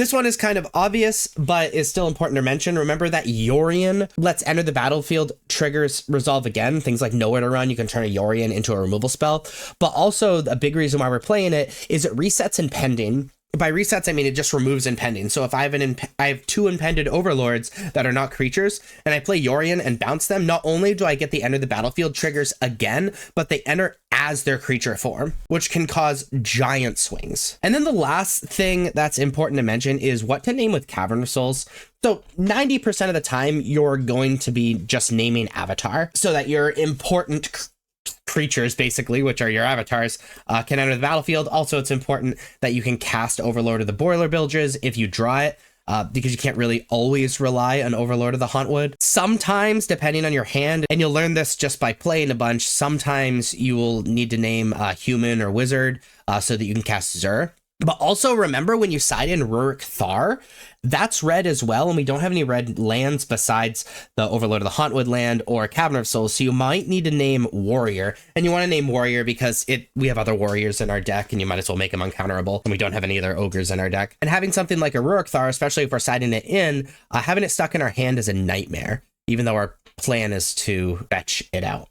This one is kind of obvious, but is still important to mention. Remember that Yorion lets enter the battlefield triggers resolve again. Things like Nowhere to Run, you can turn a Yorion into a removal spell. But also a big reason why we're playing it is it resets impending. By resets, I mean it just removes impending. So if I have 2 impended overlords that are not creatures, and I play Yorion and bounce them, not only do I get the enter the battlefield triggers again, but they enter as their creature form, which can cause giant swings. And then the last thing that's important to mention is what to name with Cavern of Souls. So 90% of the time, you're going to be just naming avatar so that your important creatures, basically, which are your avatars, can enter the battlefield. Also, it's important that you can cast Overlord of the Boiler Bilges if you draw it, because you can't really always rely on Overlord of the Hauntwood. Sometimes, depending on your hand, and you'll learn this just by playing a bunch, sometimes you will need to name human or wizard so that you can cast Zur. But also remember, when you side in Rurik Thar, that's red as well, and we don't have any red lands besides the Overlord of the Hauntwood land or Cavern of Souls, so you might need to name Warrior. And you want to name Warrior because we have other warriors in our deck, and you might as well make them uncounterable, and we don't have any other ogres in our deck. And having something like a Rurik Thar, especially if we're siding it in, having it stuck in our hand is a nightmare, even though our plan is to fetch it out.